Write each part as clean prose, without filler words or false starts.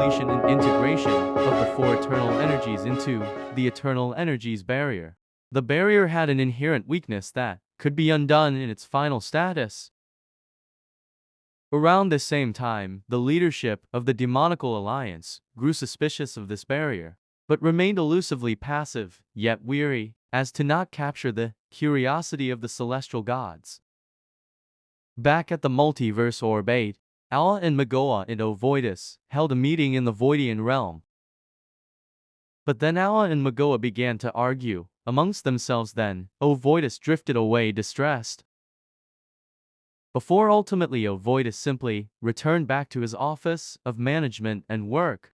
completion and integration of the four eternal energies into the eternal energies barrier. The barrier had an inherent weakness that could be undone in its final status. Around the same time, the leadership of the demonical alliance grew suspicious of this barrier, but remained elusively passive, yet weary, as to not capture the curiosity of the celestial gods. Back at the multiverse Orb 8, Allah and Magoa and Ovoidus held a meeting in the Voidian realm. But then Allah and Magoa began to argue amongst themselves. Then Ovoidus drifted away distressed, before ultimately Ovoidus simply returned back to his office of management and work.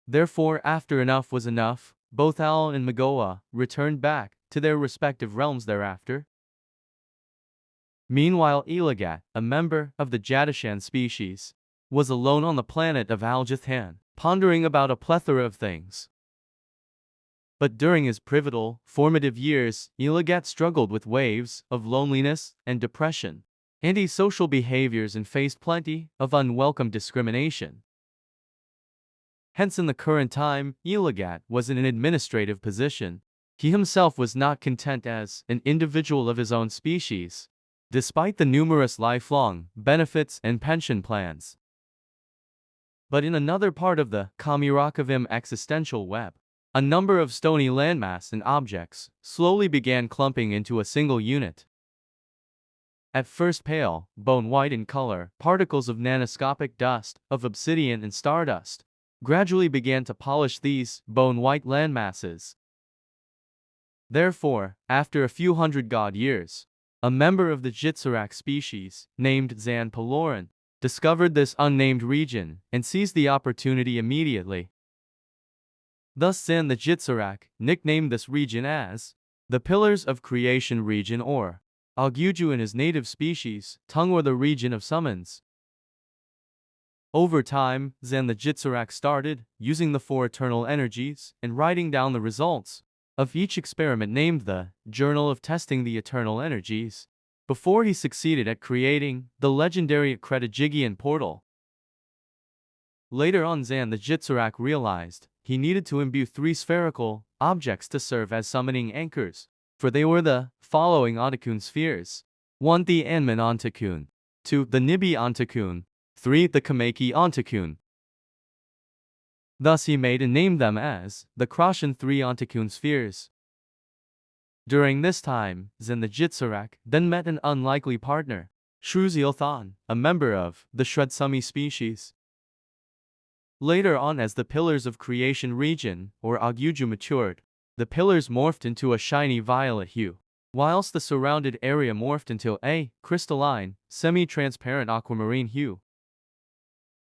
Therefore, after enough was enough, both Allah and Magoa returned back to their respective realms thereafter. Meanwhile, Elagat, a member of the Jadashan species, was alone on the planet of Aljathan, pondering about a plethora of things. But during his pivotal, formative years, Elagat struggled with waves of loneliness and depression, antisocial behaviors, and faced plenty of unwelcome discrimination. Hence, in the current time, Elagat was in an administrative position. He himself was not content as an individual of his own species, despite the numerous lifelong benefits and pension plans. But in another part of the Kamiraklovis existential web, a number of stony landmass and objects slowly began clumping into a single unit. At first pale, bone-white in color, particles of nanoscopic dust, of obsidian and stardust, gradually began to polish these bone-white landmasses. Therefore, after a few hundred god years, a member of the Jitsarak species, named Zan Paloran, discovered this unnamed region and seized the opportunity immediately. Thus Zan the Jitsarak nicknamed this region as the Pillars of Creation region, or Alguju in his native species, tongue, or the region of summons. Over time, Zan the Jitsarak started using the four eternal energies and writing down the results of each experiment, named the Journal of Testing the Eternal Energies, before he succeeded at creating the legendary Kretajigian portal. Later on, Zan the Jitsarak realized he needed to imbue three spherical objects to serve as summoning anchors, for they were the following Antakun spheres: 1. The Anman Antakun, 2. The Nibi Antakun, 3. The Kameki Antakun. Thus he made and named them as the Krashan 3 Antakun spheres. During this time, Zan the Jitsarak then met an unlikely partner, Shruziothan, a member of the Shredsumi species. Later on, as the Pillars of Creation region, or Aguju, matured, the pillars morphed into a shiny violet hue, whilst the surrounded area morphed into a crystalline, semi-transparent aquamarine hue.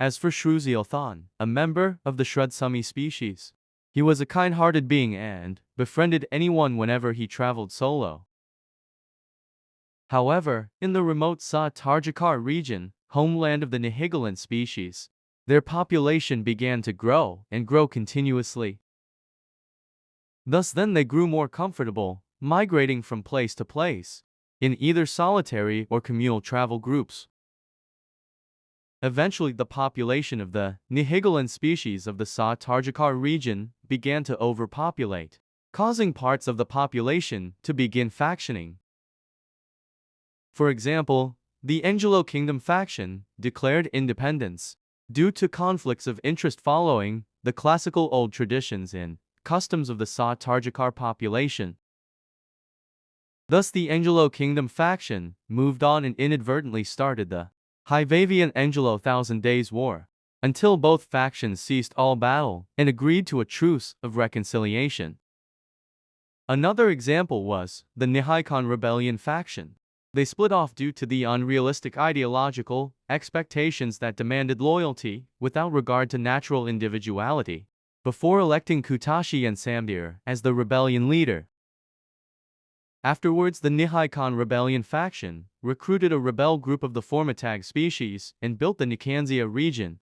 As for Shruziothan, a member of the Shredsumi species, he was a kind-hearted being and befriended anyone whenever he traveled solo. However, in the remote Sa Tarjakar region, homeland of the Nihigalan species, their population began to grow and grow continuously. Thus then they grew more comfortable, migrating from place to place, in either solitary or communal travel groups. Eventually, the population of the Nihigalan species of the Sa Tarjakar region began to overpopulate, causing parts of the population to begin factioning. For example, the Angelo Kingdom faction declared independence due to conflicts of interest following the classical old traditions and customs of the Sa Tarjakar population. Thus the Angelo Kingdom faction moved on and inadvertently started the Hyvavian Angelo 1000 Days War, until both factions ceased all battle and agreed to a truce of reconciliation. Another example was the Nihaikan Rebellion faction. They split off due to the unrealistic ideological expectations that demanded loyalty without regard to natural individuality, before electing Kutashi and Samdir as the rebellion leader. Afterwards, the Nihaikan Rebellion faction recruited a rebel group of the Formatag species and built the Nikanzia region.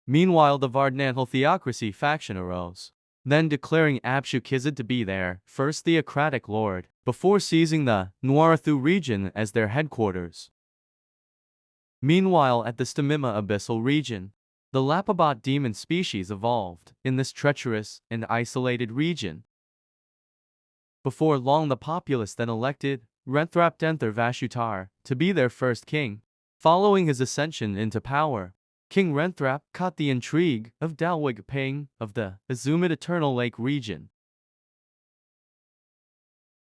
Meanwhile, the Vardnanhal Theocracy faction arose, then declaring Abshukizid to be their first theocratic lord, before seizing the Nuarathu region as their headquarters. Meanwhile, at the Stamima Abyssal region, The Lapabot demon species evolved in this treacherous and isolated region. Before long, the populace then elected Renthraptenther Vashutar to be their first king. Following his ascension into power, King Renthrap caught the intrigue of Dalwig Ping of the Azumid Eternal Lake region.